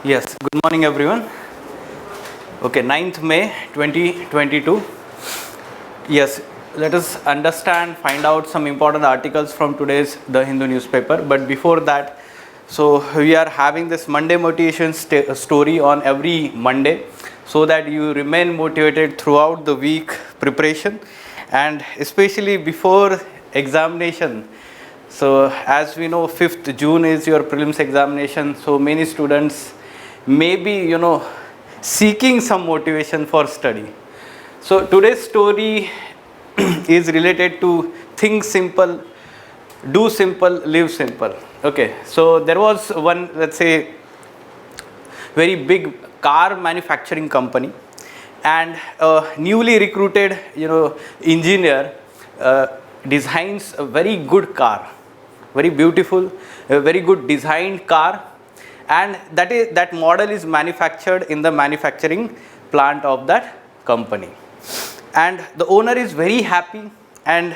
Yes, good morning everyone. Okay, 9th May 2022. Yes, let us understand, find out some important articles from today's The Hindu newspaper. But before that, so we are having this Monday motivation story on every Monday so that you remain motivated throughout the week preparation and especially before examination. So as we know, 5th June is your prelims examination. So many students may be, seeking some motivation for study. So today's story is related to think simple, do simple, live simple. Okay, so there was one, let's say, very big car manufacturing company, and a newly recruited, engineer designs a very good car, very beautiful, a very good designed car, and that model is manufactured in the manufacturing plant of that company, and the owner is very happy, and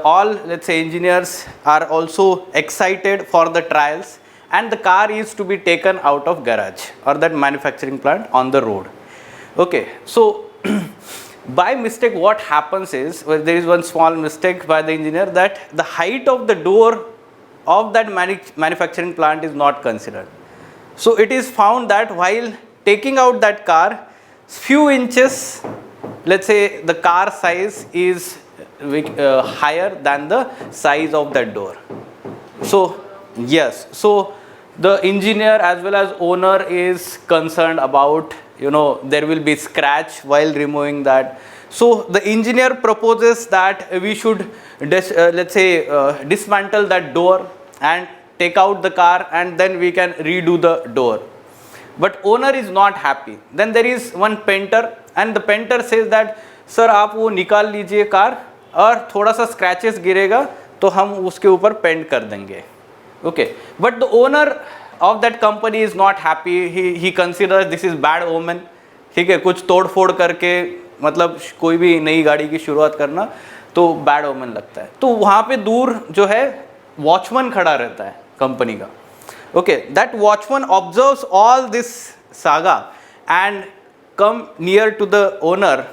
all, let's say, engineers are also excited for the trials, and the car is to be taken out of garage or that manufacturing plant on the road. Okay, so by mistake what happens is, well, there is one small mistake by the engineer, that the height of the door of that manufacturing plant is not considered. So it is found that while taking out that car, few inches, let's say, the car size is higher than the size of that door. So yes, so the engineer as well as owner is concerned about, there will be scratch while removing that. So the engineer proposes that we should dismantle that door and take out the car, and then we can redo the door. But owner is not happy. Then there is one painter, and the painter says that, sir, आप वो निकाल लीजिए car, और थोड़ा सा scratches गिरेगा तो हम उसके ऊपर पेंट कर देंगे. Okay, but the owner of that company is not happy. He considers this is bad omen. ठीक है, कुछ तोड़ फोड़ करके, मतलब कोई भी नई गाड़ी की शुरुआत करना तो बैड ओमेन लगता है. तो वहाँ पे दूर जो है वॉचमैन खड़ा रहता है कंपनी का. Okay, that watchman observes all this saga and come near to the owner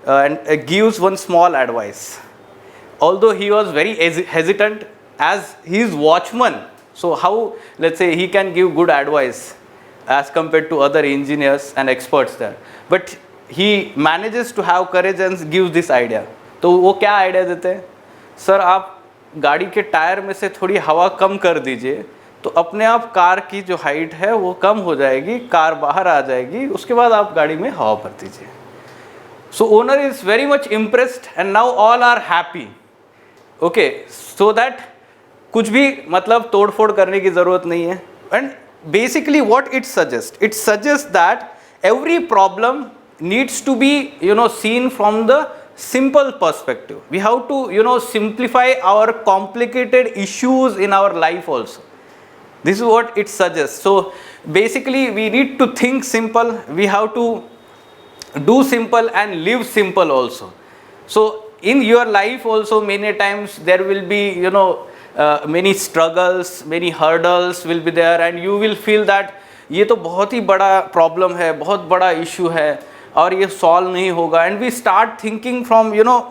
and gives one small advice. Although he was very hesitant as he is watchman, so how, let's say, he can give good advice as compared to other engineers and experts there, but he manages to have courage and gives this idea. तो वो क्या idea देते हैं, sir आप गाड़ी के tyre में से थोड़ी हवा कम कर दीजिए तो अपने आप कार की जो हाइट है वो कम हो जाएगी, कार बाहर आ जाएगी, उसके बाद आप गाड़ी में हवा भर दीजिए. So owner is very much impressed and now all are happy. Okay, so that कुछ भी मतलब तोड़ फोड़ करने की ज़रूरत नहीं है. And basically what it suggests that every problem needs to be, seen from the simple perspective. We have to, simplify our complicated issues in our life also. This is what it suggests. So basically we need to think simple, we have to do simple and live simple also. So in your life also many times there will be, many struggles, many hurdles will be there, and you will feel that ये तो बहुत ही बड़ा problem है, बहुत बड़ा issue है और ये सॉल्व नहीं होगा, and we start thinking from,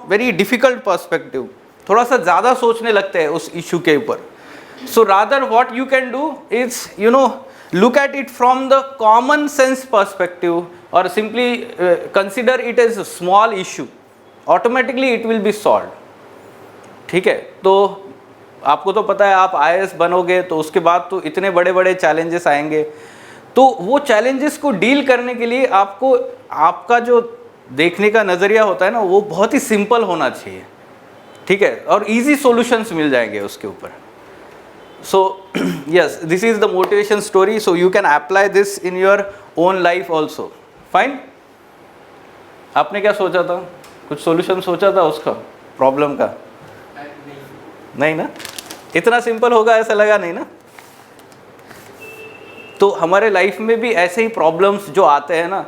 very difficult perspective. थोड़ा सा ज़्यादा सोचने लगते हैं उस इशू के ऊपर. So rather what you can do is, look at it from the common sense perspective, or simply consider it as a small issue. Automatically it will be solved. ठीक है, तो आपको तो पता है आप IAS बनोगे तो उसके बाद तो इतने बड़े बड़े चैलेंजेस आएंगे. तो वो चैलेंजेस को डील करने के लिए आपको, आपका जो देखने का नज़रिया होता है ना, वो बहुत ही सिंपल होना चाहिए. ठीक है, और इजी सॉल्यूशंस मिल जाएंगे उसके ऊपर. So yes, this is the motivation story, so you can apply this in your own life also. Fine? आपने क्या सोचा था, कुछ सॉल्यूशन सोचा था उसका प्रॉब्लम का? नहीं ना, इतना सिंपल होगा ऐसा लगा नहीं ना. तो हमारे लाइफ में भी ऐसे ही प्रॉब्लम्स जो आते हैं ना,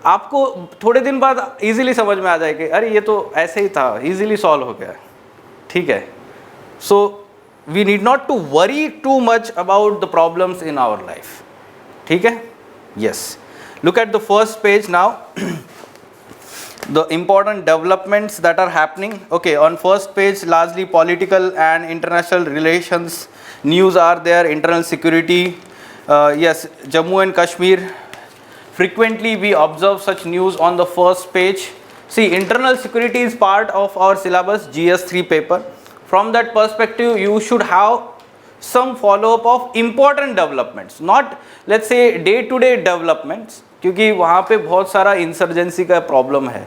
आपको थोड़े दिन बाद इजीली समझ में आ जाएगा, अरे ये तो ऐसे ही था, इजीली सॉल्व हो गया. ठीक है, सो we need not to worry too much about the problems in our life. ठीक है, yes. Look at the first page now. The important developments that are happening. Okay, on first page largely political and international relations news are there. Internal security, yes, Jammu and Kashmir, frequently we observe such news on the first page. See, internal security is part of our syllabus GS3 paper. From that perspective you should have some follow up of important developments, not let's say day to day developments, क्योंकि वहाँ पे बहुत सारा insurgency का problem है,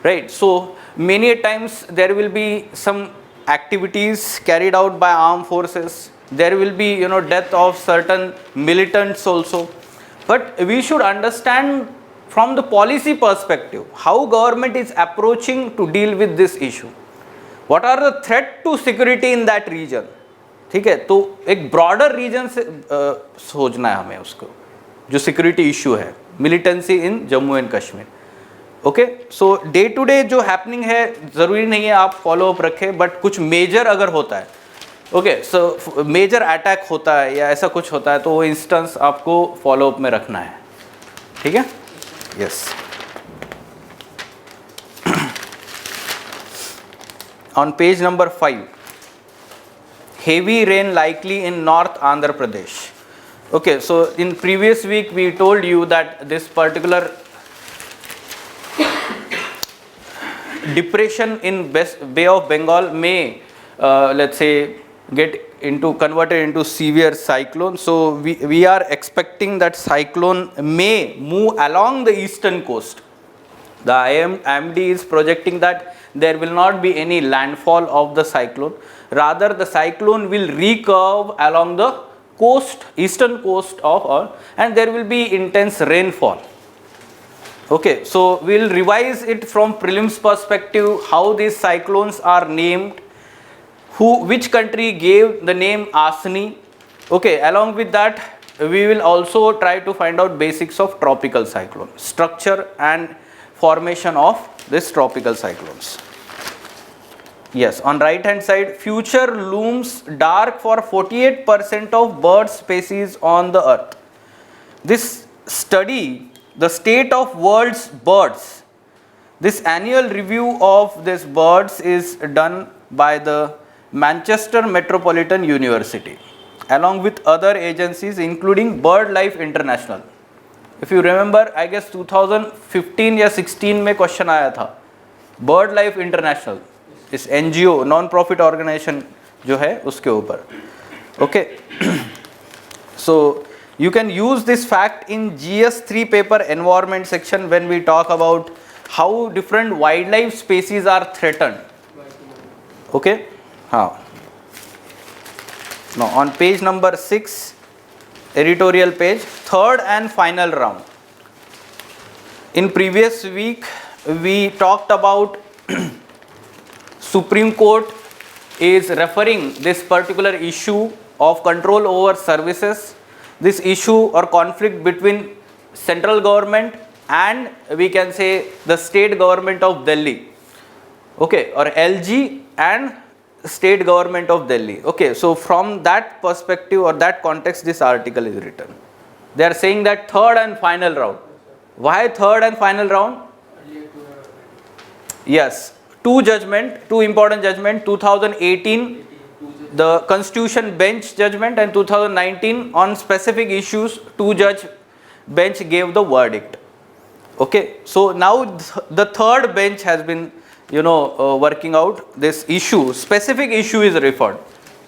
right? So many times there will be some activities carried out by armed forces, there will be death of certain militants also, but we should understand from the policy perspective how government is approaching to deal with this issue, what are the threat to security in that region. ठीक है, तो एक broader reason से सोचना है हमें उसको, जो सिक्योरिटी इशू है, militancy in Jammu and Kashmir. Okay, so day to day जो हैपनिंग है ज़रूरी नहीं है आप फॉलो अप रखें, बट कुछ मेजर अगर होता है, ओके, सो मेजर अटैक होता है या ऐसा कुछ होता है तो वो इंस्टेंस आपको फॉलो अप में रखना है. ठीक है, yes. On page number 5, heavy rain likely in North Andhra Pradesh. Okay, so in previous week we told you that this particular depression in Bay of Bengal may let's say get converted into severe cyclone. So we are expecting that cyclone may move along the eastern coast. The IMD is projecting that there will not be any landfall of the cyclone, rather the cyclone will recurve along the coast, eastern coast of all, and there will be intense rainfall. Okay, so we will revise it from prelims perspective, how these cyclones are named, which country gave the name Asni. Okay, along with that we will also try to find out basics of tropical cyclone, structure and formation of this tropical cyclones. Yes, on right hand side, future looms dark for 48% of bird species on the earth. This study, the state of world's birds, this annual review of these birds is done by the Manchester Metropolitan University along with other agencies including BirdLife International. If you remember, I guess 2015 या 16 में question आया था BirdLife International, इस NGO non profit organisation जो है उसके ऊपर. Okay, so you can use this fact in GS3 paper environment section when we talk about how different wild life species are threatened. Okay, हाँ. Now on page number 6, editorial page, third and final round. In previous week we talked about Supreme Court is referring this particular issue of control over services, this issue or conflict between central government and we can say the state government of Delhi, okay, or LG and state government of Delhi. Okay, so from that perspective or that context this article is written. They are saying that third and final round. Why third and final round? Yes, two important judgment, 2018 the Constitution bench judgment and 2019 on specific issues, two judge bench gave the verdict. Okay, so now the third bench has been working out this issue, specific issue is referred.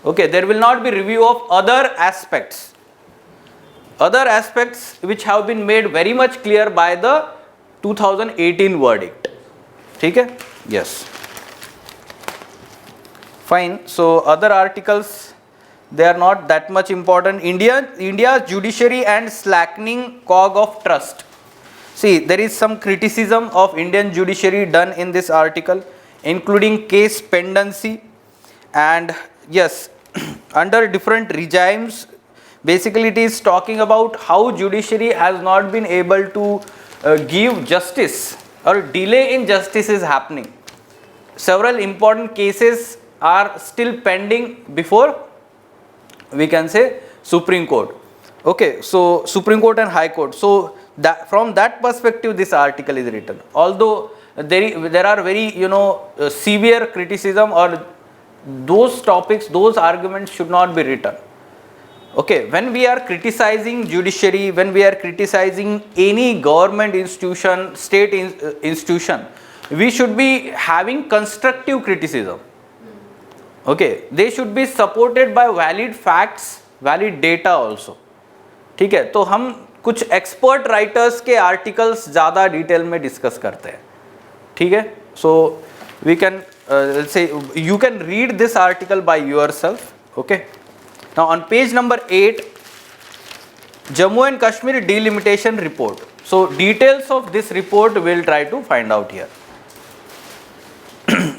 Okay, there will not be review of other aspects which have been made very much clear by the 2018 verdict. ठीक है, yes, fine. So other articles, they are not that much important. India's judiciary and slackening cog of trust. See, there is some criticism of Indian judiciary done in this article, including case pendency and yes, under different regimes. Basically it is talking about how judiciary has not been able to give justice or delay in justice is happening. Several important cases are still pending before we can say Supreme Court. Okay, so Supreme Court and High Court. So that from that perspective, this article is written. Although there are very severe criticism, or those topics, those arguments should not be written. Okay, when we are criticizing judiciary, when we are criticizing any government institution, state institution, we should be having constructive criticism. Okay, they should be supported by valid facts, valid data also. ठीक है, तो हम कुछ expert writers के articles ज़्यादा detail में discuss करते हैं. ठीक है, so we can say you can read this article by yourself. Okay, now on page number 8, Jammu and Kashmir delimitation report. So details of this report we'll try to find out here.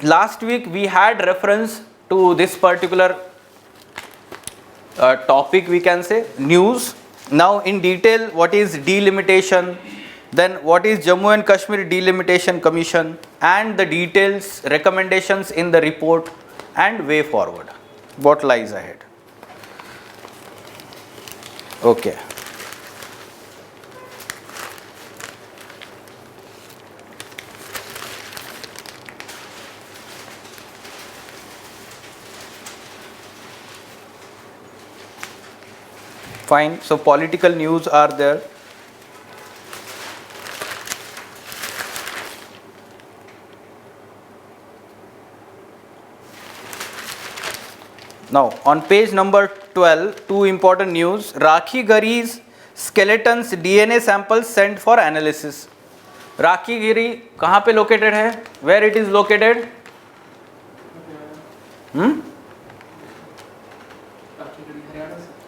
Last week we had reference to this particular topic, we can say news. Now in detail, what is delimitation, then what is Jammu and Kashmir Delimitation Commission, and the details, recommendations in the report, and way forward, what lies ahead. Okay. Fine, so political news are there. Now on page number 12, two important news. Rakhi Giri's skeletons DNA samples sent for analysis. Rakhi Giri कहाँ पे located है? Where it is located?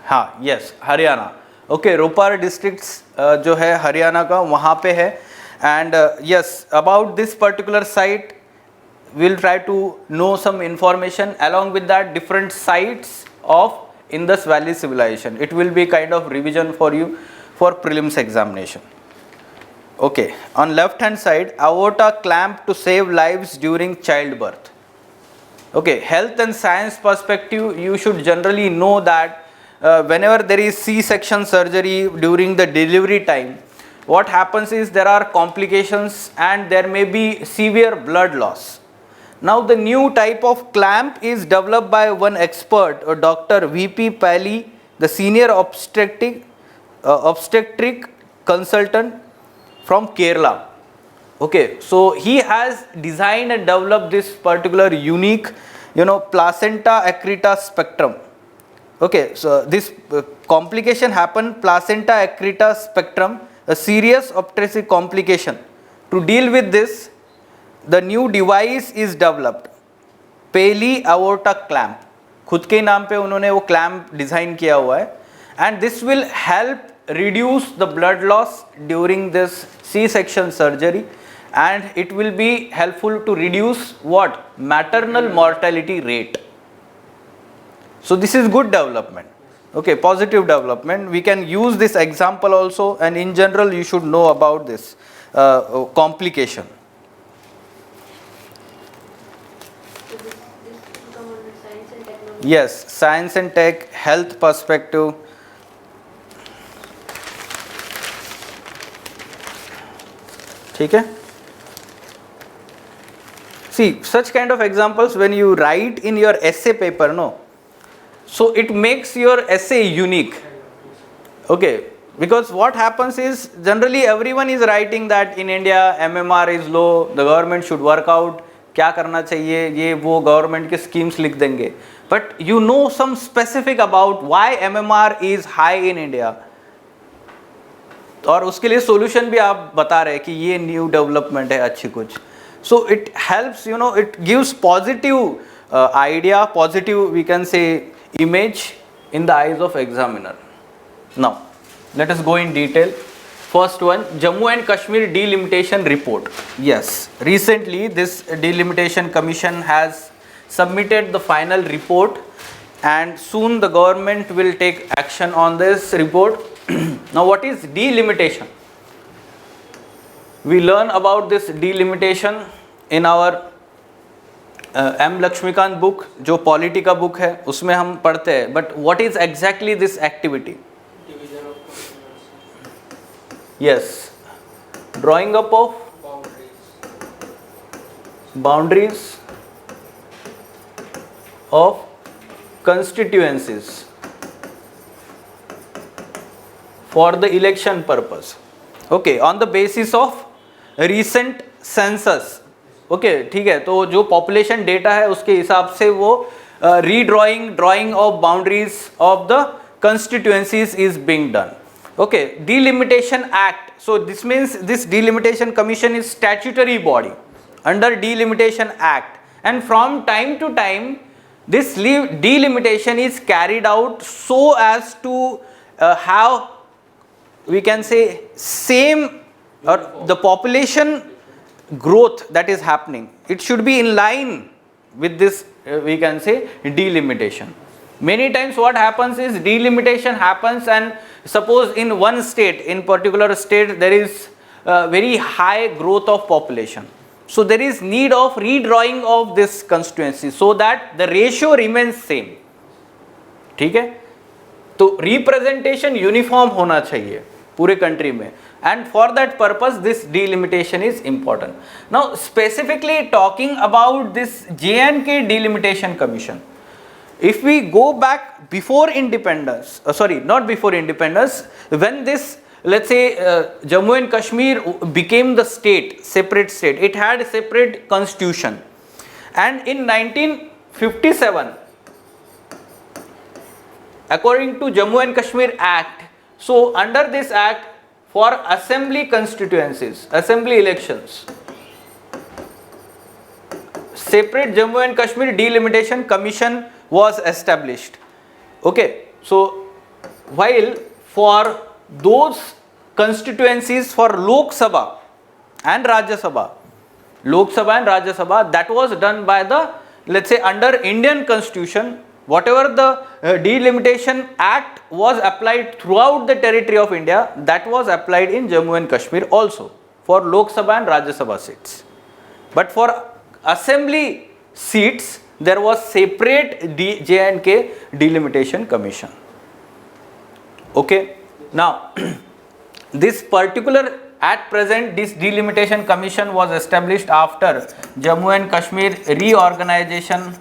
हाँ, yes, Haryana. Okay, Ropar districts जो है हरियाणा का, वहाँ पे है. And yes, about this particular site we'll try to know some information. Along with that, different sites of Indus Valley civilization. It will be kind of revision for you for prelims examination. Okay, on left hand side, aorta clamp to save lives during childbirth. Okay, health and science perspective, you should generally know that whenever there is C-section surgery during the delivery time, what happens is there are complications and there may be severe blood loss. Now the new type of clamp is developed by one expert, Dr. V.P. Pally, the senior obstetric consultant from Kerala. Okay, so he has designed and developed this particular unique, placenta accreta spectrum. Okay, so this complication happened, placenta accreta spectrum, a serious obstetric complication. To deal with this, the new device is developed, Pally aorta clamp. खुद के नाम पे उन्होंने वो clamp design किया हुआ है, and this will help reduce the blood loss during this C-section surgery, and it will be helpful to reduce what? Maternal mortality rate. So this is good development. Okay, positive development. We can use this example also, and in general you should know about this complication. Yes, science and tech, health perspective. ठीक है? See, such kind of examples when you write in your essay paper, no? So it makes your essay unique. Okay, because what happens is generally everyone is writing that in India MMR is low, the government should work out, क्या करना चाहिए, ये वो government के schemes लिख देंगे. But you know some specific about why MMR is high in India. और उसके लिए solution भी आप बता रहे हैं कि ये new development है अच्छी कुछ. So it helps, it gives positive idea, positive we can say image in the eyes of examiner. Now, let us go in detail. First one, Jammu and Kashmir delimitation report. Yes, recently this delimitation commission has submitted the final report, and soon the government will take action on this report. Now what is delimitation? We learn about this delimitation in our M. Lakshmikant book, जो polity का book है उसमें हम पढ़ते हैं. But what is exactly this activity? Division of Yes, drawing up of boundaries of constituencies for the election purpose. Okay, on the basis of recent census. Okay, ठीक है, तो जो population data है उसके हिसाब से वो drawing of boundaries of the constituencies is being done. Okay, delimitation act. So this means this delimitation commission is statutory body under delimitation act, and from time to time this delimitation is carried out so as to have, we can say, same or the population growth that is happening, it should be in line with this we can say delimitation. Many times what happens is delimitation happens, and suppose in one state, in particular state there is very high growth of population, so there is need of redrawing of this constituency so that the ratio remains same. ठीक है, तो representation uniform होना चाहिए पूरे country में, and for that purpose this delimitation is important. Now specifically talking about this J&K delimitation commission, if we go back before independence, not before independence, when this, let's say Jammu and Kashmir became the state, separate state, it had a separate constitution, and in 1957 according to Jammu and Kashmir Act, so under this act for assembly constituencies, assembly elections, separate Jammu and Kashmir delimitation commission was established. Okay, so while for those constituencies for Lok Sabha and Rajya Sabha, that was done by the, let's say, under Indian constitution, whatever the delimitation act was applied throughout the territory of India, that was applied in Jammu and Kashmir also for Lok Sabha and Rajya Sabha seats. But for assembly seats there was separate J&K delimitation commission. Okay, now this particular, at present this delimitation commission was established after Jammu and Kashmir reorganization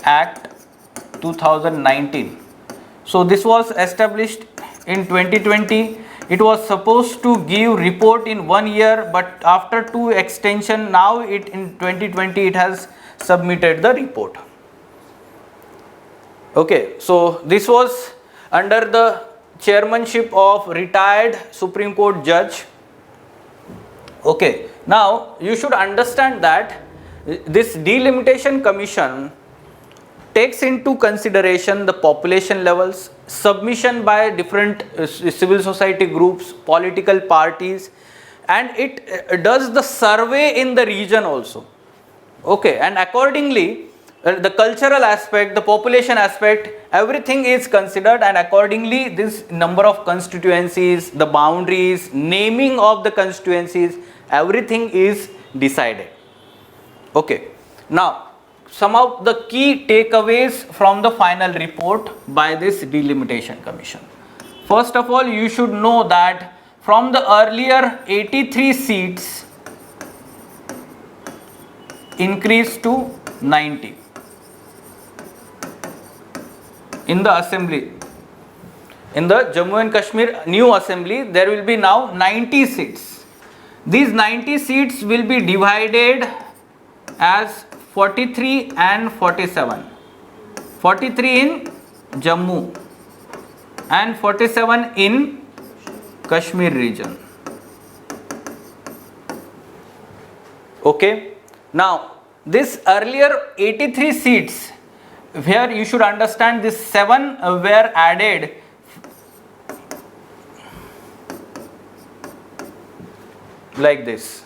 Act 2019. So this was established in 2020. It was supposed to give report in 1 year, but after 2 extension, now it in 2020 it has submitted the report. Okay, so this was under the chairmanship of retired Supreme Court judge. Okay, now you should understand that this delimitation commission takes into consideration the population levels, submission by different civil society groups, political parties, and it does the survey in the region also. Okay, and accordingly the cultural aspect, the population aspect, everything is considered, and accordingly this number of constituencies, the boundaries, naming of the constituencies, everything is decided. Okay, now some of the key takeaways from the final report by this delimitation commission. First of all, you should know that from the earlier 83 seats increased to 90 in the assembly. In the Jammu and Kashmir new assembly, there will be now 90 seats. These 90 seats will be divided as 43 and 47. 43 in Jammu and 47 in Kashmir region. Okay, now this earlier 83 seats, where you should understand this 7 were added like this.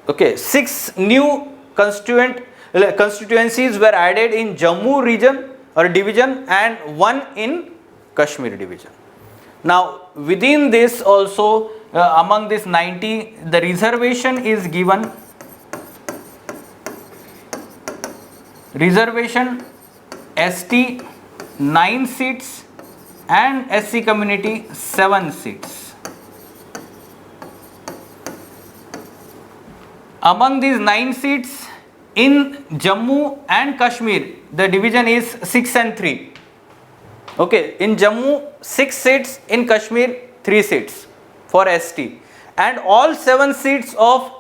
Okay, 6 new constituencies were added in Jammu region or division and 1 in Kashmir division. Now within this also among this 90, the reservation is given. Reservation ST 9 seats and SC community 7 seats. Among these 9 seats in Jammu and Kashmir, the division is 6 and 3. Okay, in Jammu 6 seats, in Kashmir 3 seats for ST, and all 7 seats of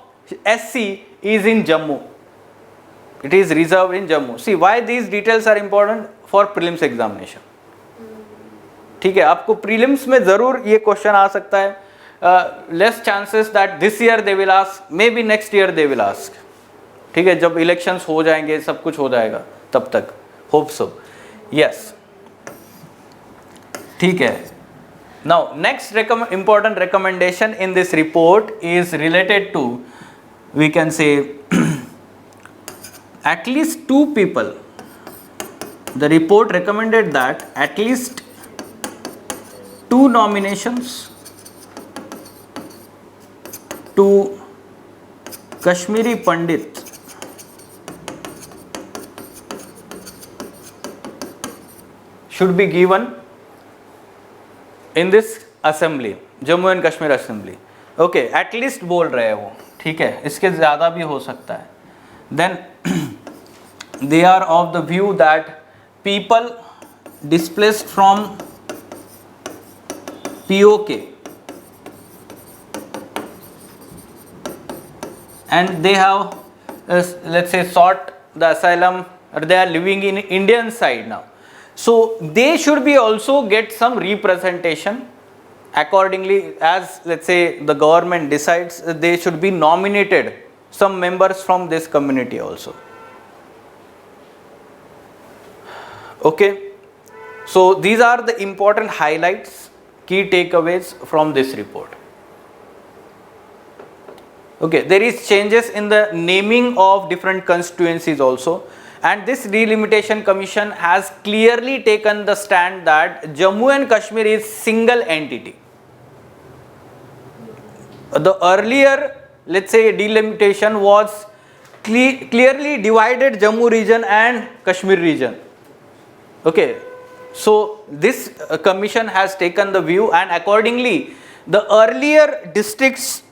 SC is in Jammu. It is reserved in Jammu. See why these details are important for prelims examination. ठीक है, आपको prelims में जरूर ये question आ सकता है. Less chances that this year they will ask, maybe next year they will ask. ठीक है, जब elections हो जाएंगे, सब कुछ हो जाएगा तब तक. Hope so. Yes. ठीक है. Now next important recommendation in this report is related to, we can say, at least 2 people. The report recommended that at least 2 nominations to Kashmiri Pandit should be given in this assembly, Jammu and Kashmir assembly. Okay, at least बोल रहे हैं वो, ठीक है, इसके ज़्यादा भी हो सकता है. Then they are of the view that people displaced from POK and they have let's say sought the asylum, or they are living in Indian side now, so they should be also get some representation accordingly. As let's say the government decides, they should be nominated some members from this community also. Okay, so these are the important highlights, key takeaways from this report. Okay, there is changes in the naming of different constituencies also, and this delimitation commission has clearly taken the stand that Jammu and Kashmir is single entity. The earlier, let's say, delimitation was clearly divided Jammu region and Kashmir region. Okay, so this commission has taken the view, and accordingly the earlier districts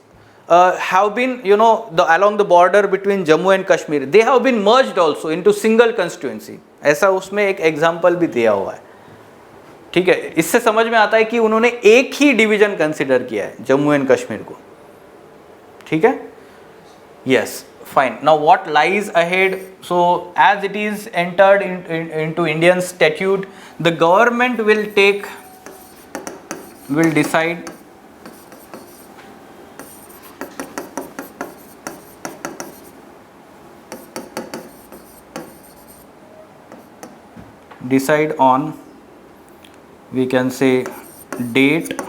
have been, along the border between Jammu and Kashmir, they have been merged also into single constituency. ऐसा उसमें एक example भी दिया हुआ है. ठीक है, इससे समझ में आता है कि उन्होंने एक ही डिवीजन कंसिडर किया है जम्मू एंड कश्मीर को. ठीक है, yes, fine. Now what lies ahead? So as it is entered into Indian statute, the government will decide on, we can say, date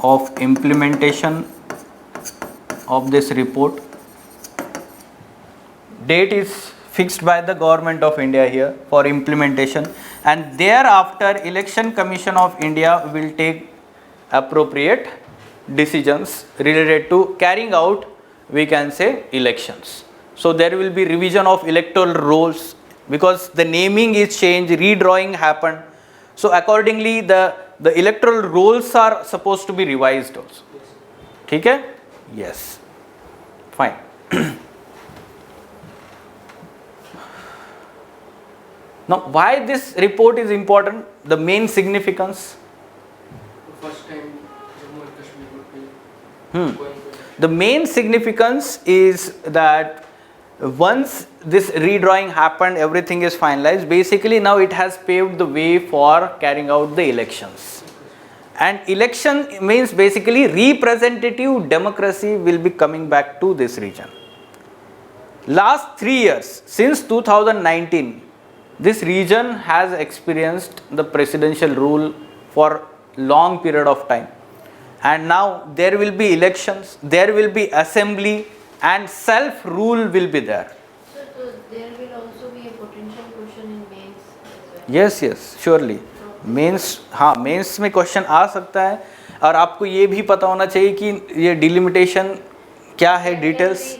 of implementation of this report. Date is fixed by the government of India here for implementation, and thereafter Election Commission of India will take appropriate decisions related to carrying out, we can say, elections. So there will be revision of electoral rolls because the naming is changed, redrawing happened. So accordingly the electoral rolls are supposed to be revised also. ठीक है? Yes, fine. Now why this report is important? The main significance. First time Jammu and Kashmir would be going. The main significance is that once this redrawing happened, everything is finalized. Basically now it has paved the way for carrying out the elections. And election means basically representative democracy will be coming back to this region. Last 3 years, since 2019, this region has experienced the presidential rule for long period of time. And now there will be elections, there will be assembly, and self-rule will be there. So there will also be a potential question in mains as well. Yes, surely. Mains, हाँ, mains में question आ सकता है, और आपको ये भी पता होना चाहिए कि ये डिलिमिटेशन क्या है, details.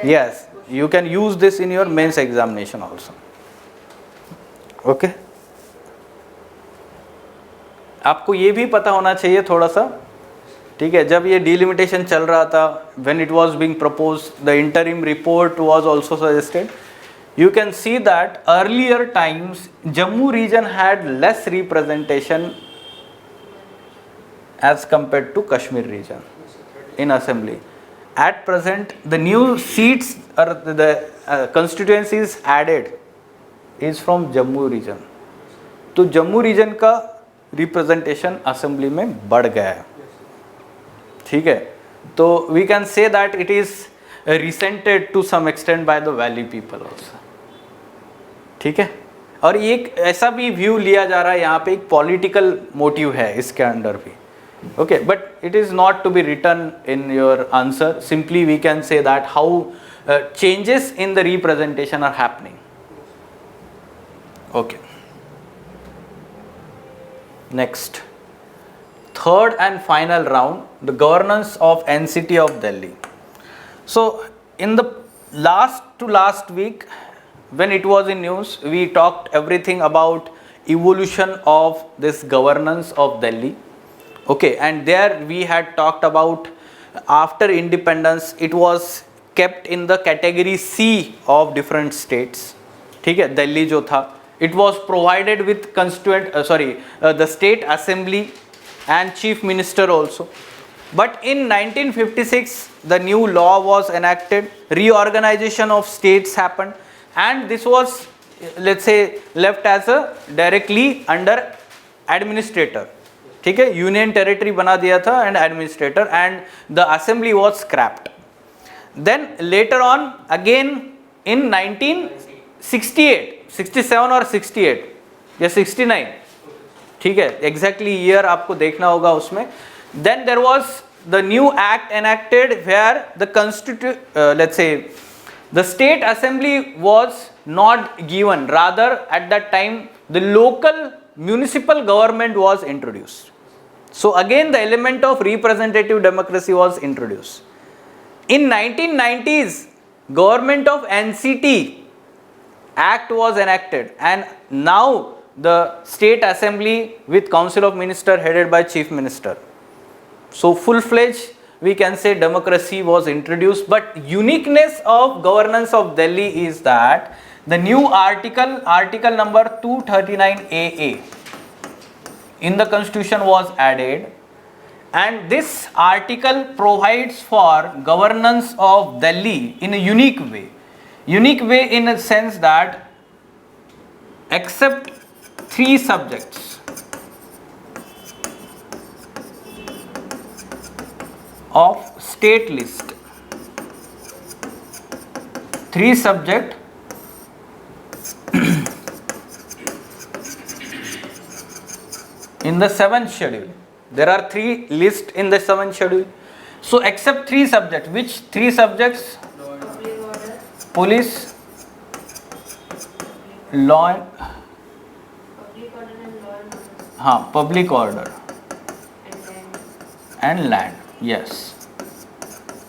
Yes, you can use this in your mains examination also. Okay. आपको ये भी पता होना चाहिए थोड़ा सा, ठीक है, जब ये डिलिमिटेशन चल रहा था, when it was being proposed, the interim report was also suggested. You can see that earlier times Jammu region had less representation as compared to Kashmir region in assembly. At present, the new seats or the constituencies added is from Jammu region. तो Jammu region का representation assembly में बढ़ गया है, ठीक है. तो we can say that it is resented to some extent by the valley people also, ठीक है. और एक ऐसा भी व्यू लिया जा रहा है यहाँ पे, एक पॉलिटिकल मोटिव है इसके अंडर भी, okay. But it is not to be written in your answer. Simply we can say that how changes in the representation are happening, okay. Next, third and final round, the governance of NCT of Delhi. So in the last week, when it was in news, we talked everything about evolution of this governance of Delhi, okay. And there we had talked about after independence it was kept in the category C of different states, ठीक है. दिल्ली जो था, it was provided with the state assembly and chief minister also. But in 1956 the new law was enacted, reorganization of states happened, and this was, let's say, left as a directly under administrator, ठीक है. Union territory बना दिया था and administrator, and the assembly was scrapped. Then later on again in 1968, 67 और 68 या 69, ठीक है, exactly year आपको देखना होगा उसमें. Then there was the new act enacted where the let's say the state assembly was not given, rather at that time the local municipal government was introduced. So again the element of representative democracy was introduced. In 1990s government of NCT Act was enacted, and now the state assembly with council of minister headed by chief minister. So full-fledged we can say democracy was introduced. But uniqueness of governance of Delhi is that the new article number 239AA in the constitution was added, and this article provides for governance of Delhi in a unique way in a sense that except 3 subjects of state list, 3 subject in the 7th schedule. There are 3 lists in the 7th schedule. So except 3 subjects, which 3 subjects? Public order, Police, law, public order and law and order, हाँ, public order and land. and land, yes.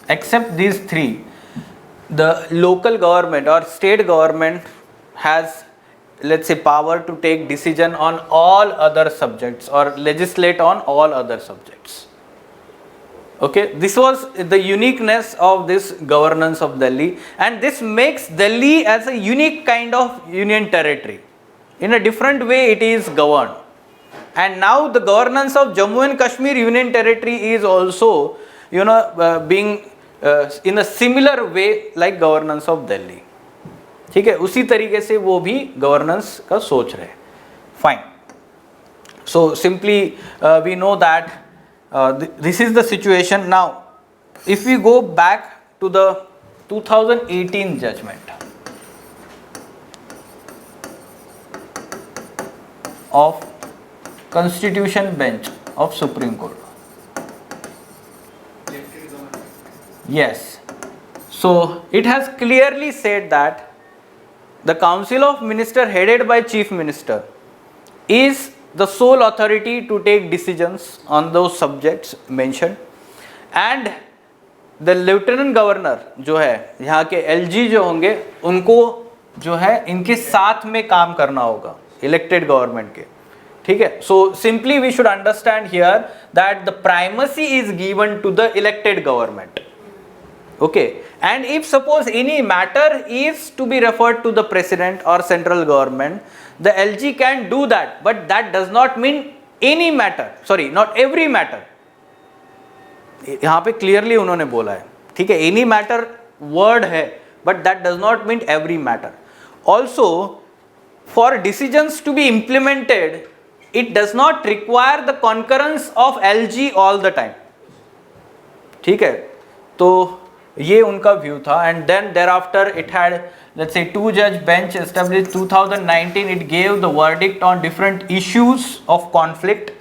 Except these 3, the local government or state government has, let's say, power to take decision on all other subjects or legislate on all other subjects. Okay, this was the uniqueness of this governance of Delhi, and this makes Delhi as a unique kind of union territory. In a different way it is governed, and now the governance of Jammu and Kashmir Union Territory is also, being in a similar way like governance of Delhi, ठीक है. उसी तरीके से वो भी governance का सोच रहे. Fine. So simply we know that this is the situation. Now if we go back to the 2018 judgment of Constitution Bench of Supreme Court, yes, so it has clearly said that the Council of Minister headed by Chief Minister is the sole authority to take decisions on those subjects mentioned, and the Lieutenant Governor जो है यहाँ के LG जो होंगे उनको जो है इनके साथ में काम करना होगा इलेक्टेड गवर्नमेंट के, ठीक है. So simply we should understand here that the primacy is given to the elected government. Okay, and if suppose any matter is to be referred to the president or central government, the LG can do that, but that does not mean any matter, sorry, not every matter. यहाँ पे clearly उन्होंने बोला है, ठीक है, any matter word है, but that does not mean every matter. Also, for decisions to be implemented, it does not require the concurrence of LG all the time. ठीक है, तो ये उनका व्यू था. And then thereafter it had, let's say, 2-judge bench established 2019. It gave the verdict on different issues of conflict.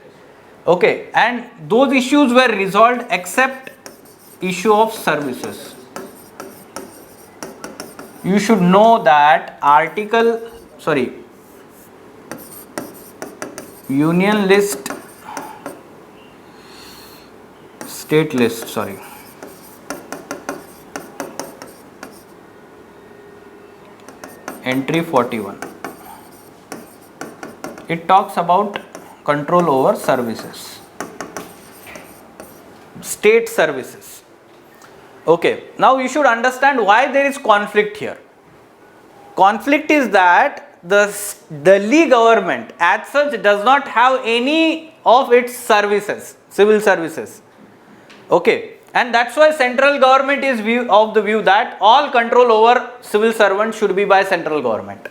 Okay, and those issues were resolved except issue of services. You should know that union list, state list, sorry. Entry 41. It talks about control over services, state services. Okay, now you should understand why there is conflict here. Conflict is that the Delhi government as such does not have any of its services, civil services. Okay, and that's why central government is of the view that all control over civil servants should be by central government.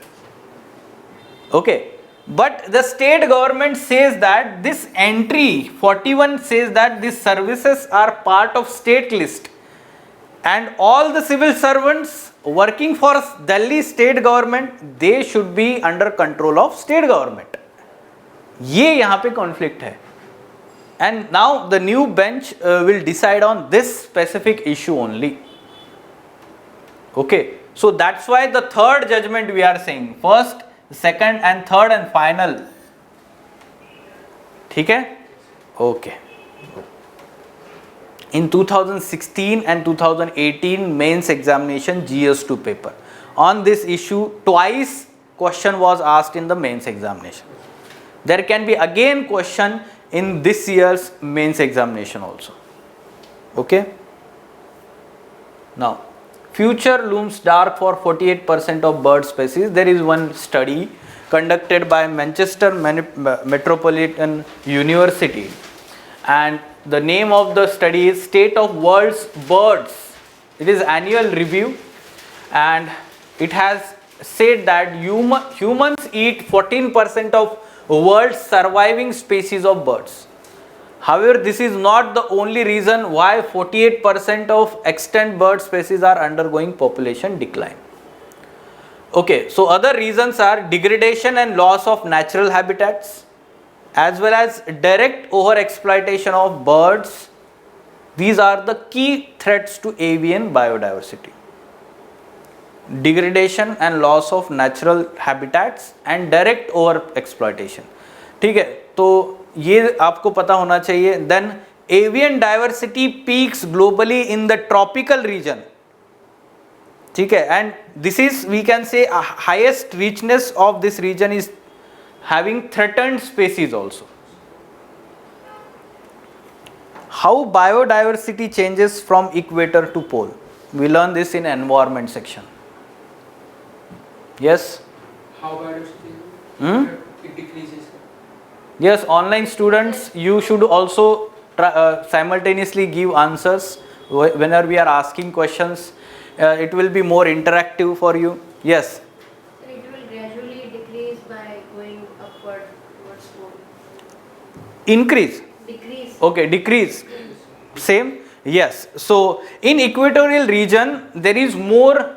Okay, but the state government says that this entry 41 says that these services are part of state list, and all the civil servants working for Delhi state government, they should be under control of state government. ये यहाँ पे conflict है. And now the new bench will decide on this specific issue only. Okay, so that's why the third judgment we are saying, first, second and third and final. ठीक है? Okay. In 2016 and 2018 mains examination GS2 paper, on this issue twice question was asked in the mains examination. There can be again question in this year's mains examination also. Okay, now future looms dark for 48% of bird species. There is one study conducted by Manchester Metropolitan University, and the name of the study is State of World's Birds. It is annual review, and it has said that humans eat 14% of world's surviving species of birds. However, this is not the only reason why 48% of extant bird species are undergoing population decline. Okay, so other reasons are degradation and loss of natural habitats, as well as direct overexploitation of birds. These are the key threats to avian biodiversity. Degradation and loss of natural habitats and direct over exploitation. ठीक है, तो ये आपको पता होना चाहिए. Then avian diversity peaks globally in the tropical region. ठीक है, and this is, we can say, highest richness of this region is having threatened species also. How biodiversity changes from equator to pole? We learn this in environment section. Yes? How biodiversity? It decreases. Yes, online students, you should also simultaneously give answers whenever we are asking questions. It will be more interactive for you. Yes? So it will gradually decrease by going upward towards pole. Increase? Decrease. Okay, decrease. Same? Yes. So in equatorial region there is more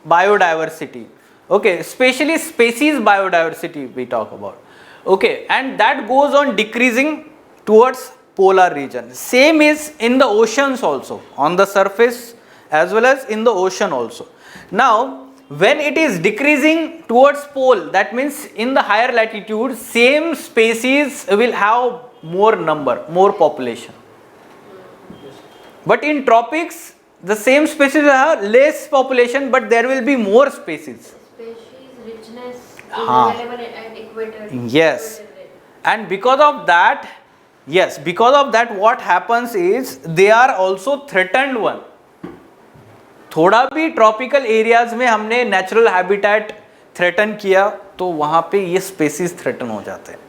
biodiversity. Okay, especially species biodiversity we talk about. Okay, and that goes on decreasing towards polar region. Same is in the oceans also, on the surface as well as in the ocean also. Now when it is decreasing towards pole, that means in the higher latitude same species will have more number, more population. But in tropics the same species will have less population, but there will be more species. Species richness is हाँ. available at equator. Yes. and because of that, yes, because of that what happens is they are also threatened one. थोड़ा भी tropical areas में हमने natural habitat threaten किया तो वहां पे ये स्पेसीज थ्रेटन हो जाते हैं.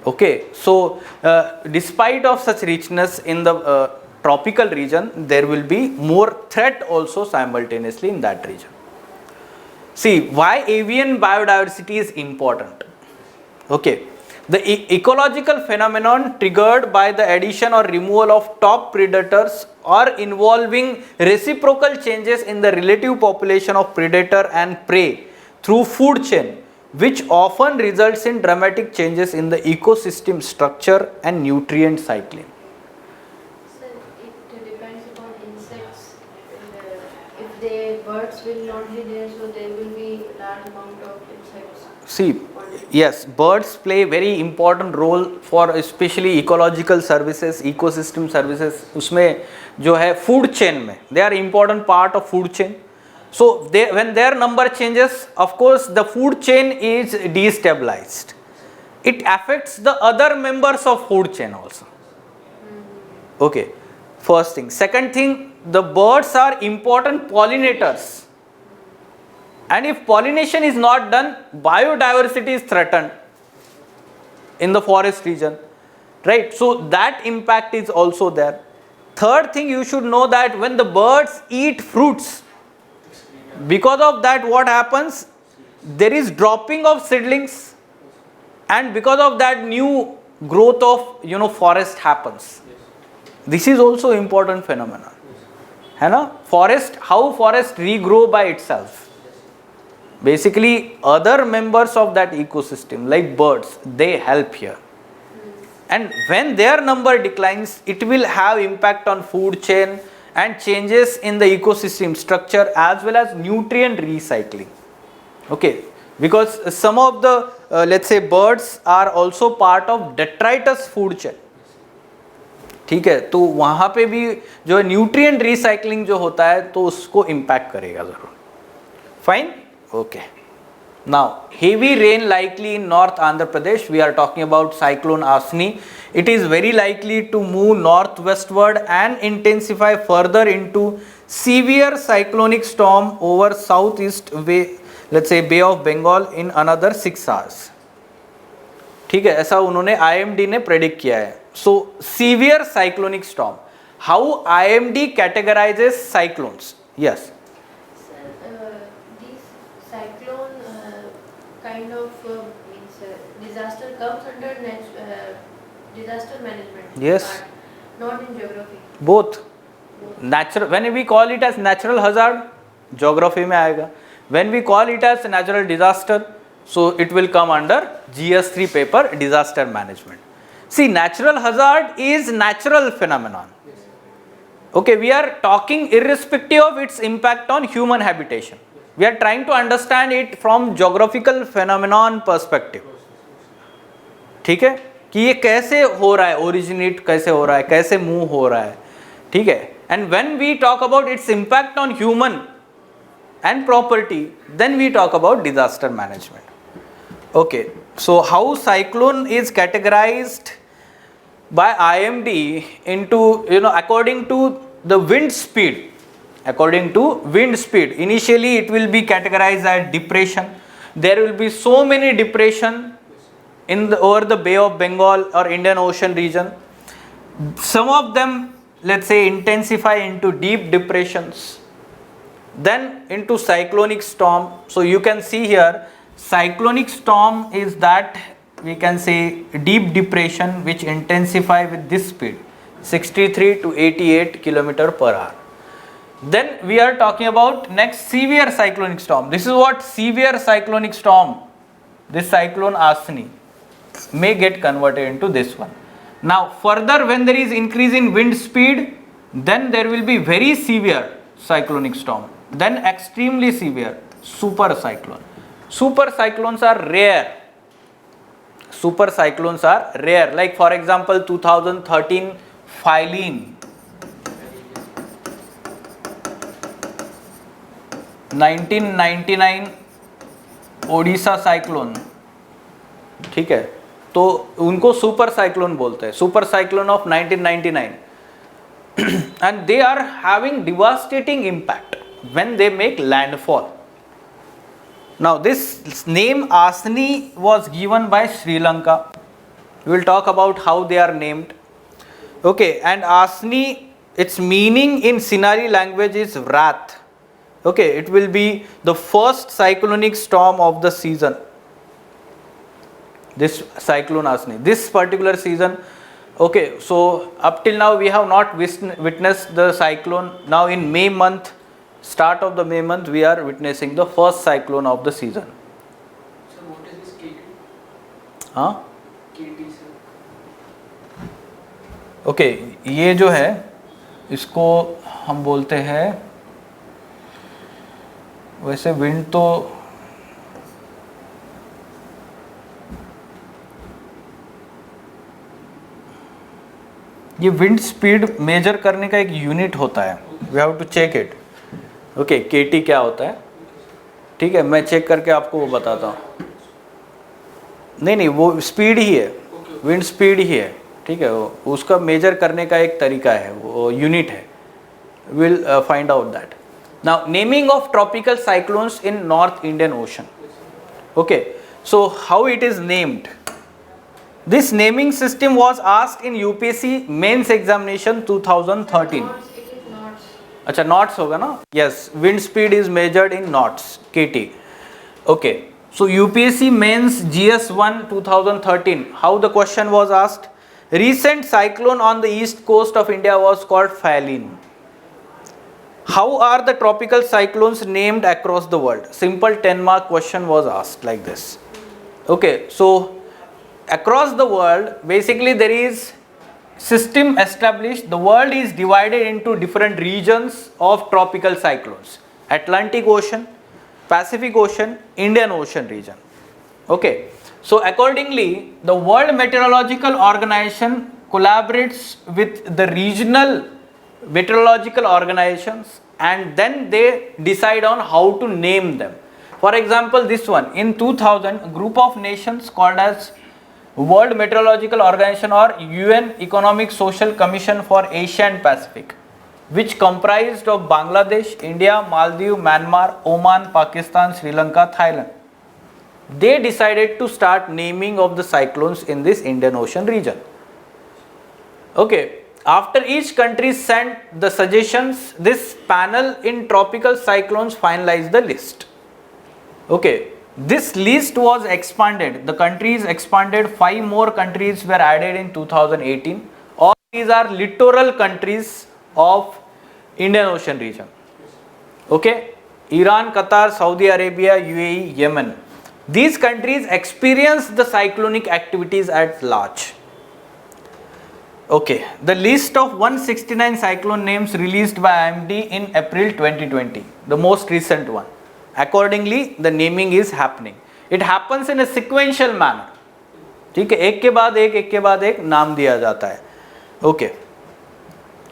Okay, so despite of such richness in the tropical region there will be more threat also simultaneously in that region. See why avian biodiversity is important. Okay, the ecological phenomenon triggered by the addition or removal of top predators or involving reciprocal changes in the relative population of predator and prey through food chain, which often results in dramatic changes in the ecosystem structure and nutrient cycling. Sir, it depends upon insects. If the birds will not be there, so there will be large amount of insects. See, yes, birds play very important role for especially ecological services, ecosystem services. उसमें जो है food chain में they are important part of food chain. So they, when their number changes, of course the food chain is destabilized. It affects the other members of food chain also. Okay, first thing. Second thing, the birds are important pollinators. And if pollination is not done, biodiversity is threatened in the forest region, right? So that impact is also there. Third thing, you should know that when the birds eat fruits, because of that what happens? There is dropping of seedlings, and because of that new growth of forest happens. This is also important phenomenon. है ना? Forest, how forest regrow by itself. Basically other members of that ecosystem like birds, they help here, and when their number declines it will have impact on food chain and changes in the ecosystem structure as well as nutrient recycling. Okay, because some of the let's say birds are also part of detritus food chain. ठीक है, तो वहां पे भी जो nutrient recycling जो होता है तो उसको इम्पैक्ट करेगा जरूर. Fine. Okay, now heavy rain likely in North Andhra Pradesh. We are talking about cyclone Asni. It is very likely to move northwestward and intensify further into severe cyclonic storm over southeast way, let's say Bay of Bengal in another 6 hours. ठीक है, ऐसा उन्होंने IMD ने predict किया है. So severe cyclonic storm. How IMD categorizes cyclones? Yes. Kind of means disaster comes under disaster management. Yes. Part, not in geography. Both. Natural. When we call it as natural hazard, geography में आएगा. When we call it as natural disaster, so it will come under GS3 paper, disaster management. See, natural hazard is natural phenomenon. Okay, we are talking irrespective of its impact on human habitation. We are trying to understand it from geographical phenomenon perspective. ठीक है, कि ये कैसे हो रहा है, originate कैसे हो रहा है, कैसे मूव हो रहा है. ठीक है, and when we talk about its impact on human and property, then we talk about disaster management. Okay, so how cyclone is categorized by IMD into, according to the wind speed. According to wind speed, initially it will be categorized as depression. There will be so many depression over the Bay of Bengal or Indian Ocean region. Some of them, let's say, intensify into deep depressions, then into cyclonic storm. So you can see here, cyclonic storm is that we can say deep depression which intensify with this speed, 63 to 88 km/h. Then we are talking about next severe cyclonic storm. This is what severe cyclonic storm, this cyclone Asni may get converted into this one. Now further, when there is increase in wind speed, then there will be very severe cyclonic storm, then extremely severe super cyclone. Super cyclones are rare. Super cyclones are rare, like for example 2013 Phylline, 1999 Odisha cyclone. ठीक है, तो उनको super cyclone बोलते हैं, super cyclone of 1999. And they are having devastating impact when they make landfall. Now this name Asni was given by Sri Lanka. We will talk about how they are named. Okay, and Asni, its meaning in Sinari language is wrath. Okay, it will be the first cyclonic storm of the season. This cyclone Asni, this particular season. Okay, so up till now we have not witnessed the cyclone. Now in May month, start of the May month, we are witnessing the first cyclone of the season. Sir, what is this KT? हाँ, KT, sir. Okay, ये जो है इसको हम बोलते हैं, वैसे wind तो ये विंड स्पीड मेजर करने का एक यूनिट होता है, we have to check it. Okay, KT क्या होता है, ठीक है, मैं चेक करके आपको वो बताता हूँ. नहीं, वो स्पीड ही है, विंड स्पीड ही है, ठीक है, वो उसका मेजर करने का एक तरीका है, वो यूनिट है. Will find out that. Now naming of tropical cyclones in north Indian ocean. Okay, so how it is named. This naming system was asked in UPSC mains examination 2013. Knots, it is knots. अच्छा, knots होगा ना. Yes, wind speed is measured in knots, KT. Okay, so UPSC mains GS1 2013. How the question was asked? Recent cyclone on the east coast of India was called Phailin. How are the tropical cyclones named across the world? Simple 10-mark question was asked like this. Okay, so across the world, basically there is system established. The world is divided into different regions of tropical cyclones: Atlantic Ocean, Pacific Ocean, Indian Ocean region. Okay, so accordingly the World Meteorological Organization collaborates with the regional meteorological organizations, and then they decide on how to name them. For example, this one in 2000, a group of nations called as World Meteorological Organization or UN Economic Social Commission for Asia and Pacific, which comprised of Bangladesh, India, Maldives, Myanmar, Oman, Pakistan, Sri Lanka, Thailand. They decided to start naming of the cyclones in this Indian Ocean region. Okay, after each country sent the suggestions, this panel in tropical cyclones finalized the list. Okay, this list was expanded. The countries expanded. 5 more countries were added in 2018. All these are littoral countries of Indian Ocean region. Okay, Iran, Qatar, Saudi Arabia, UAE, Yemen. These countries experience the cyclonic activities at large. Okay, the list of 169 cyclone names released by IMD in April 2020, the most recent one. Accordingly, the naming is happening. It happens in a sequential manner. ठीक है, एक के बाद एक नाम दिया जाता है. Okay,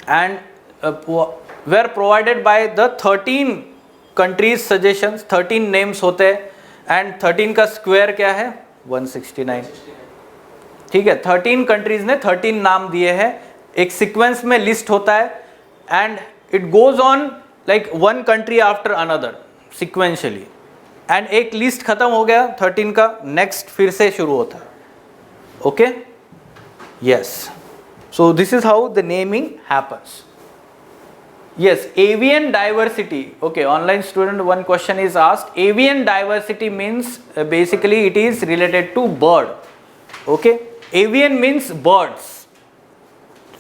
and were provided by the 13 countries suggestions. 13 names होते हैं, and 13 का स्क्वायर क्या है? 169. ठीक है, 13 कंट्रीज ने 13 नाम दिए हैं. एक सीक्वेंस में लिस्ट होता है, and it goes on like one country after another sequentially, and एक लिस्ट खत्म हो गया 13 का, नेक्स्ट फिर से शुरू होता है. Okay, yes, so this is how the naming happens. Yes, avian diversity. Okay, online student, one question is asked. Avian diversity means basically it is related to bird. Okay, avian means birds.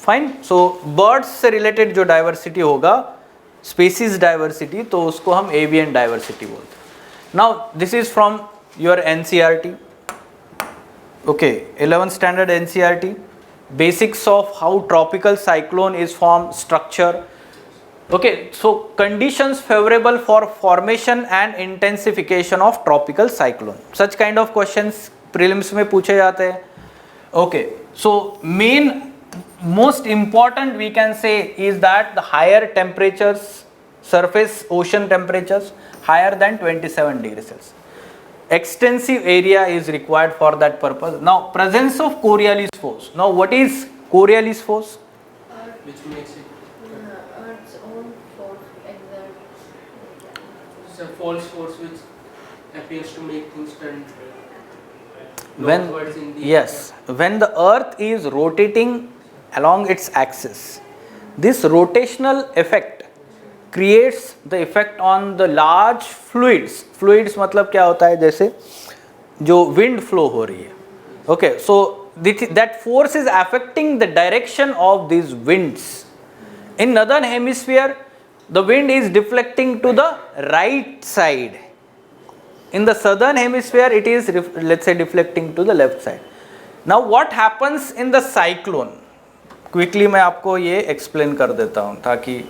Fine. So birds से related जो diversity होगा, species diversity, तो उसको हम avian diversity बोलते हैं. Now this is from your NCERT. Okay, 11th standard NCERT. Basics of how tropical cyclone is formed, structure. Okay, so conditions favorable for formation and intensification of tropical cyclone. Such kind of questions prelims में पूछे जाते हैं. Okay, so main most important we can say is that the higher temperatures, surface ocean temperatures higher than 27 degrees Celsius. extensive area is required for that purpose. Now presence of Coriolis force. Now what is Coriolis force? Which makes it Earth's own force exerts. it's a false force which appears to make things turn When northwards in the yes, when the earth is rotating along its axis, this rotational effect creates the effect on the large fluids. Fluids मतलब क्या होता है, जैसे जो wind flow हो रही है. Okay, so that force is affecting the direction of these winds. In northern hemisphere, the wind is deflecting to the right side. In the southern hemisphere, it is let's say deflecting to the left side. Now what happens in the cyclone? Quickly मैं आपको ये explain कर देता हूँ ताकि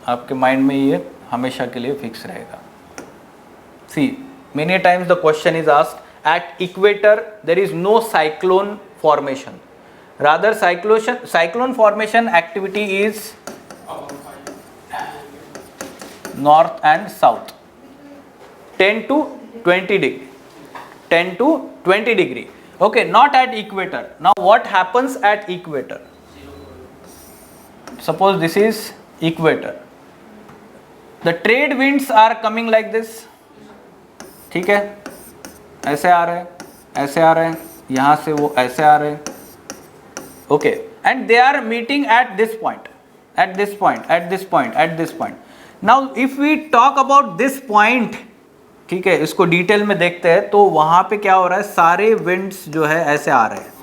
आपके mind में ये हमेशा के लिए फिक्स रहेगा. See, many times the question is asked, at equator there is no cyclone formation. Rather cyclone formation activity is north and south. 10 to 20 degree. 10 to 20 degree. Okay, not at equator. Now what happens at equator? Suppose this is equator. The trade winds are coming like this. ठीक है, ऐसे आ रहे हैं, ऐसे आ रहे हैं, यहाँ से वो ऐसे आ रहे हैं. Okay, and they are meeting at this point, at this point, at this point, at this point. Now if we talk about this point, ठीक है, इसको डिटेल में देखते हैं तो वहाँ पे क्या हो रहा है, सारे winds जो है ऐसे आ रहे हैं.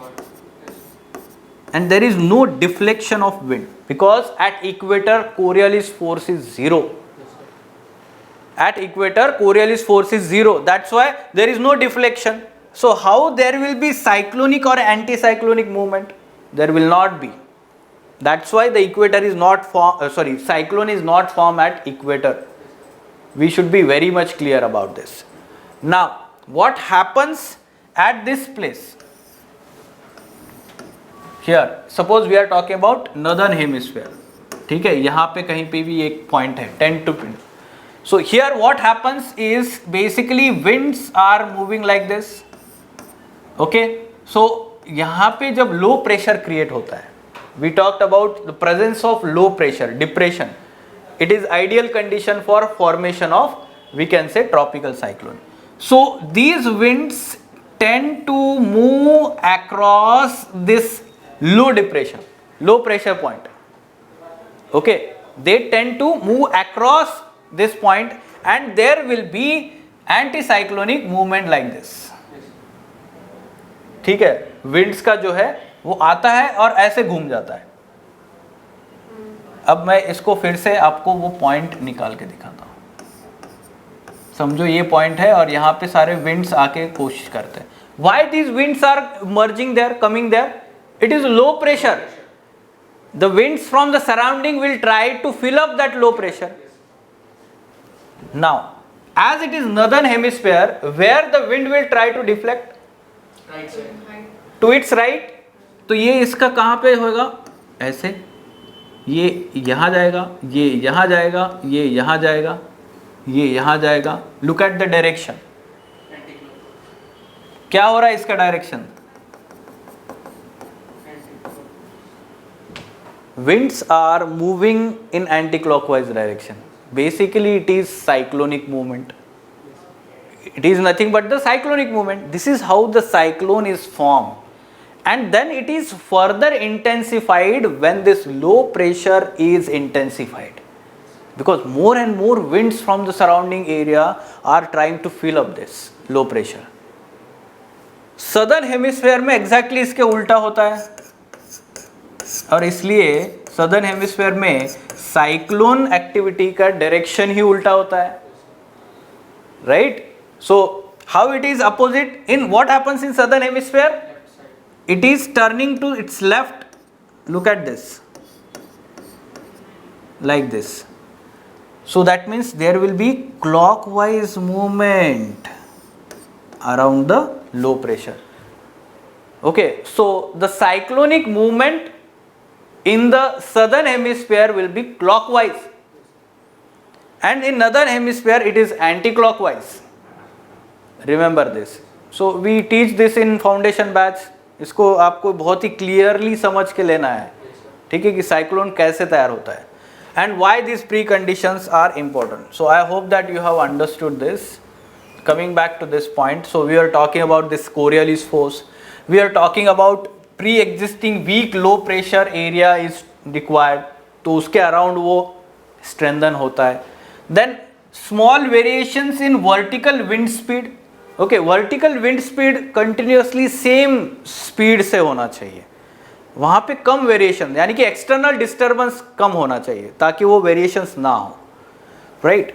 And there is no deflection of wind because at equator Coriolis force is 0. At equator Coriolis force is 0. That's why there is no deflection. So how there will be cyclonic or anticyclonic movement? There will not be. That's why the equator is not cyclone is not formed at equator. We should be very much clear about this. Now what happens at this place? Here suppose we are talking about northern hemisphere. ठीक है, यहाँ पे कहीं पे भी एक point है 10 to 20. So here what happens is basically winds are moving like this. Okay, so यहाँ पे जब low pressure create होता है, we talked about the presence of low pressure, depression. It is ideal condition for formation of, we can say, tropical cyclone. So these winds tend to move across this low depression, low pressure point. Okay, they tend to move across this point and there will be anticyclonic movement like this. ठीक है, winds का जो है वो आता है और ऐसे घूम जाता है. अब मैं इसको फिर से आपको वो पॉइंट निकाल के दिखाता हूँ. समझो ये पॉइंट है और यहाँ पे सारे winds आके कोशिश करते हैं. Why these winds are merging there, coming there? It is low pressure. The winds from the surrounding will try to fill up that low pressure. Now, as it is northern hemisphere, where the wind will try to deflect? right side. To its right. तो ये इसका कहाँ पे होगा? ऐसे. ये यहाँ जाएगा, ये यहाँ जाएगा, ये यहाँ जाएगा, ये यहाँ जाएगा. Look at the direction. क्या हो रहा है इसका direction? Winds are moving in anti-clockwise direction. Basically it is cyclonic movement. It is nothing but the cyclonic movement. This is how the cyclone is formed. And then it is further intensified when this low pressure is intensified. Because more and more winds from the surrounding area are trying to fill up this low pressure. Southern hemisphere में exactly इसके उल्टा होता है. और इसलिए southern hemisphere में cyclone activity का direction ही उल्टा होता है. Right? So how it is opposite in what happens in southern hemisphere? It is turning to its left. Look at this, like this. So that means there will be clockwise movement around the low pressure. Okay, so the cyclonic movement in the southern hemisphere will be clockwise and in northern hemisphere it is anti-clockwise. Remember this. So we teach this in foundation batch. इसको आपको बहुत ही clearly समझ के लेना है, ठीक है, कि साइक्लोन कैसे तैयार होता है and why these preconditions are important. So I hope that you have understood this. Coming back to this point, so we are talking about this Coriolis force. We are talking about pre-existing weak low pressure area is required. तो उसके around वो strengthen होता है. Then small variations in vertical wind speed. Okay, vertical wind speed continuously same speed से होना चाहिए. वहाँ पे कम वेरिएशन, यानी कि एक्सटर्नल डिस्टर्बेंस कम होना चाहिए ताकि वो वेरिएशंस ना हो, right.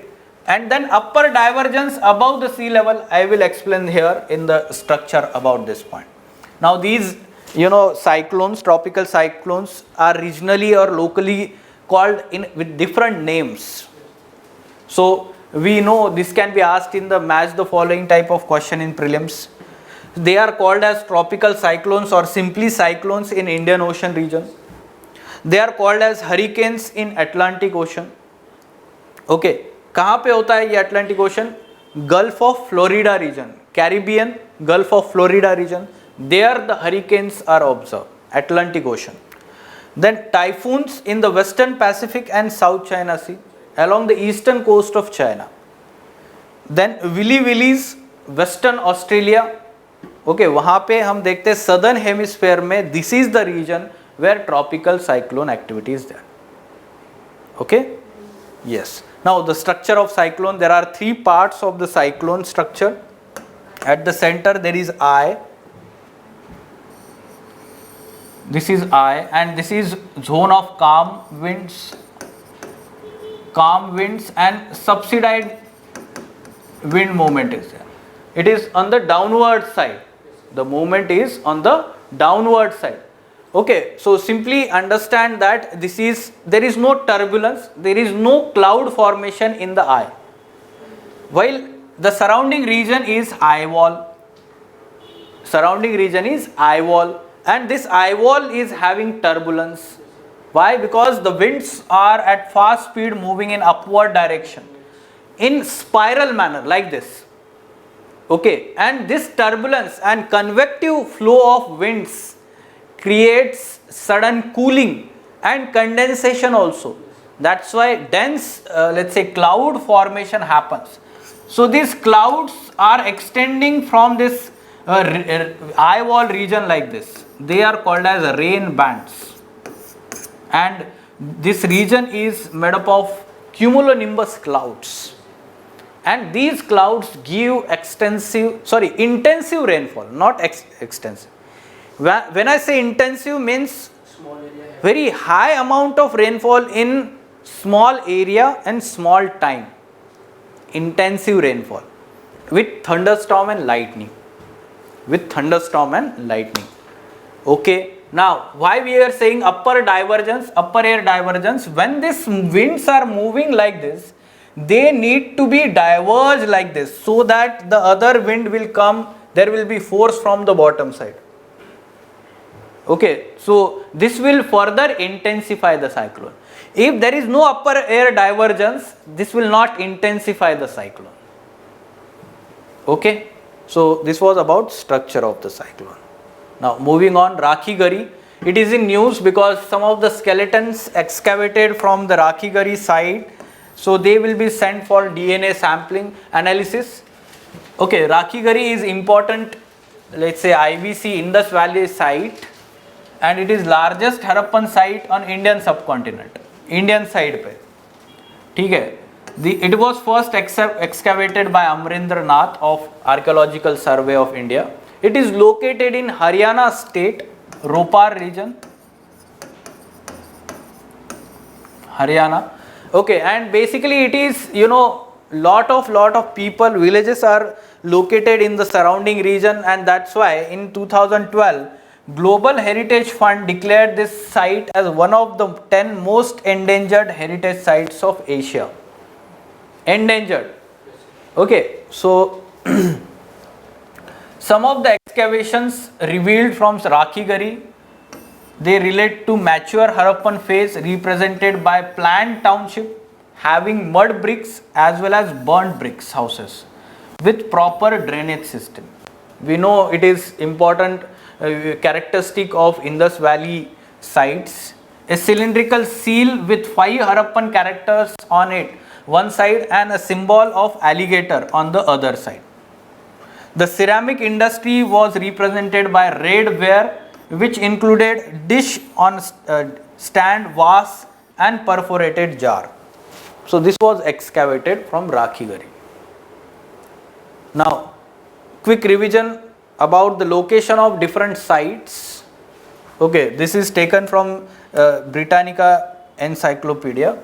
And then upper divergence above the sea level. I will explain here in the structure about this point. Now these cyclones, tropical cyclones are regionally or locally called in with different names. So we know this can be asked in the match the following type of question in prelims. They are called as tropical cyclones or simply cyclones in Indian Ocean region. They are called as hurricanes in Atlantic Ocean. Okay, कहाँ पे होता है ये Atlantic ocean? Gulf of Florida region, Caribbean, gulf of Florida region. There the hurricanes are observed. Atlantic Ocean. Then typhoons in the Western Pacific and South China Sea along the eastern coast of China. Then Willy Willies, Western Australia. Okay, वहाँ पे हम देखते हैं southern hemisphere में this is the region where tropical cyclone activity is there. Okay, yes. Now the structure of cyclone, there are 3 parts of the cyclone structure. At the centre there is eye. This is eye and this is zone of calm winds and subsidized wind movement is there. It is on the downward side. The movement is on the downward side. Okay, so simply understand that there is no turbulence, there is no cloud formation in the eye, while the surrounding region is eye wall. Surrounding region is eye wall, and this eye wall is having turbulence. Why? Because the winds are at fast speed moving in upward direction in spiral manner like this. Okay, and this turbulence and convective flow of winds creates sudden cooling and condensation also. That's why dense let's say cloud formation happens. So these clouds are extending from this eye wall region like this. They are called as rain bands, and this region is made up of cumulonimbus clouds. And these clouds give intensive rainfall, not extensive. When I say intensive means Small area. very high amount of rainfall in small area and small time. Intensive rainfall with thunderstorm and lightning. Okay, now why we are saying upper air divergence? When these winds are moving like this, they need to be diverged like this so that the other wind will come, there will be force from the bottom side. Okay, so this will further intensify the cyclone. If there is no upper air divergence, this will not intensify the cyclone. Okay, so this was about structure of the cyclone. Now moving on, Rakhi Gari. It is in news because some of the skeletons excavated from the Rakhi Gari site, so they will be sent for DNA sampling analysis. Okay, Rakhi Gari is important, let's say IVC Indus Valley site, and it is largest Harappan site on Indian subcontinent, Indian side पे, ठीक है. It was first excavated by Amrendra Nath of Archaeological Survey of India. It is located in Haryana state, Ropar region, Haryana. Okay, and basically it is, lot of people, villages are located in the surrounding region, and that's why in 2012 Global Heritage Fund declared this site as one of the 10 most endangered heritage sites of Asia. Endangered. Okay, so some of the excavations revealed from Rakhi Gari, they relate to mature Harappan phase represented by planned township having mud bricks as well as burnt bricks houses. with proper drainage system. We know it is important characteristic of Indus Valley sites. A cylindrical seal with 5 Harappan characters on it, one side, and a symbol of alligator on the other side. The ceramic industry was represented by red ware, which included dish on stand, vase, and perforated jar. So this was excavated from Rakhigari. Now, quick revision about the location of different sites. Okay, this is taken from Britannica Encyclopedia.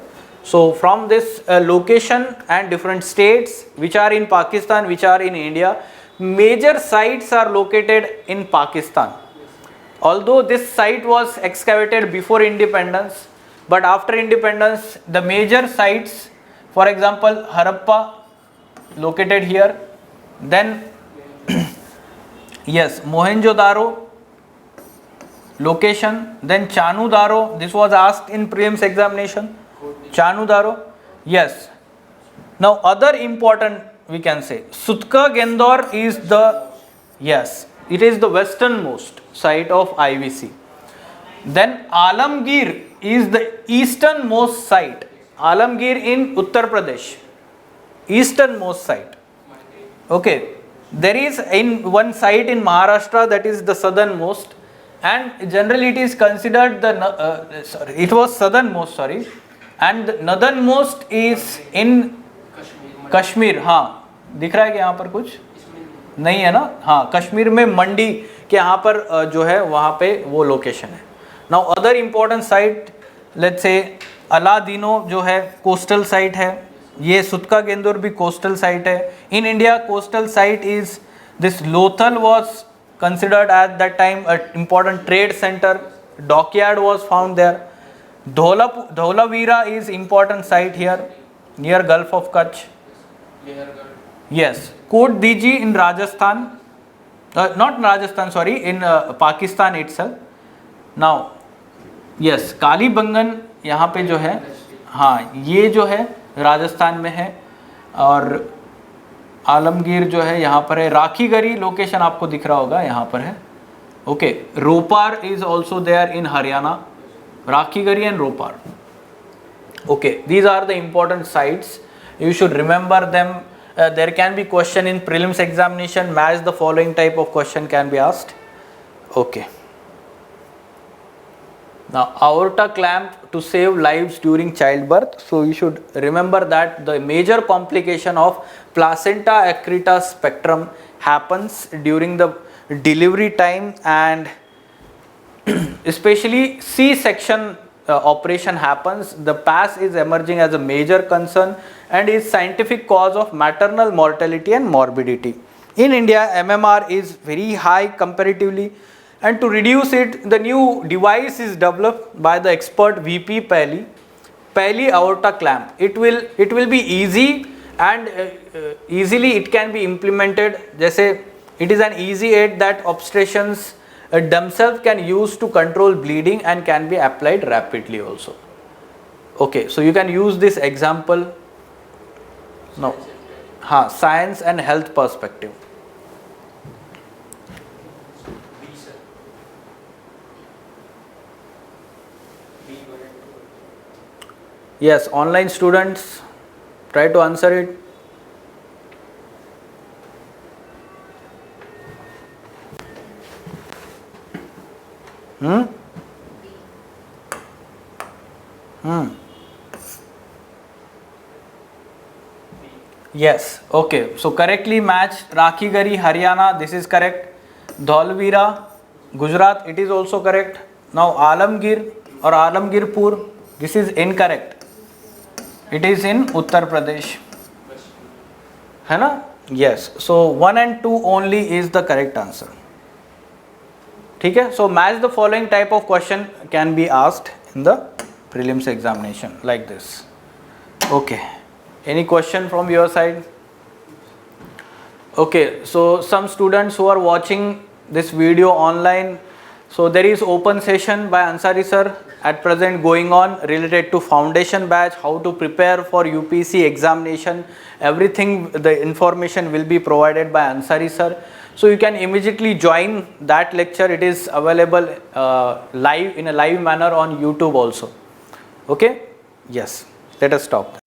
So from this location and different states which are in Pakistan, which are in India, major sites are located in Pakistan. Although this site was excavated before independence, but after independence, the major sites, for example, Harappa, located here, then yes, Mohenjo-daro location, then Chanu-daro, this was asked in prelims examination, Chanu-daro, yes. Now other important, we can say, Sutka-Gendor is the, yes, it is the westernmost site of IVC. Then Alamgir is the easternmost site. Alamgir in Uttar Pradesh, easternmost site. Okay, there is in one site in Maharashtra that is the southernmost, and generally it is considered the it was southernmost, sorry, and the northernmost is in Kashmir. हाँ, दिख रहा है कि यहाँ पर कुछ नहीं है ना? हाँ, कश्मीर में मंडी के यहाँ पर जो है वहाँ पे वो लोकेशन है. Now other important site, let's say Allahdino जो है कोस्टल साइट है, ये सुतका गेंदोर भी कोस्टल साइट है. In India coastal site is this Lothal was considered at that time an important trade center. Dockyard was found there. Dholavira is important site here near Gulf of Kutch. Yes, Kot Diji in Rajasthan, not Rajasthan, sorry, in Pakistan itself. Now yes, Kalibangan यहाँ पे जो है, हाँ ये जो है राजस्थान में है, और आलमगीर जो है यहाँ पर है. राखीगरी लोकेशन आपको दिख रहा होगा, यहाँ पर है. Okay, Ropar is also there in Haryana. Rakhigarhi and Ropar. Okay, these are the important sites. You should remember them. There can be question in prelims examination. Match the following type of question can be asked. Okay. Now aorta clamp to save lives during childbirth. So you should remember that the major complication of placenta accreta spectrum happens during the delivery time, and especially C-section operation happens. The PAS is emerging as a major concern and is scientific cause of maternal mortality and morbidity. In India, MMR is very high comparatively, and to reduce it, the new device is developed by the expert VP Pali aorta clamp. It will be easy, and easily it can be implemented. जैसे it is an easy aid that obstetricians themselves can use to control bleeding and can be applied rapidly also. Okay, so you can use this example. No, हाँ, science and health perspective. Yes, online students, try to answer it. Yes, okay, so correctly matched. Rakhigari, Haryana, this is correct. Dholvira, Gujarat, it is also correct. Now Alamgir or Alamgirpur, this is incorrect. It is in Uttar Pradesh. है ना? Yes, so 1 and 2 only is the correct answer. ठीक है? So match the following type of question can be asked in the prelims examination like this. Okay. Any question from your side? Okay, so some students who are watching this video online, So there is open session by Ansari sir at present going on related to foundation batch, how to prepare for UPSC examination. Everything, the information will be provided by Ansari sir. So you can immediately join that lecture. It is available live in a live manner on YouTube also. Okay? Yes. Let us stop.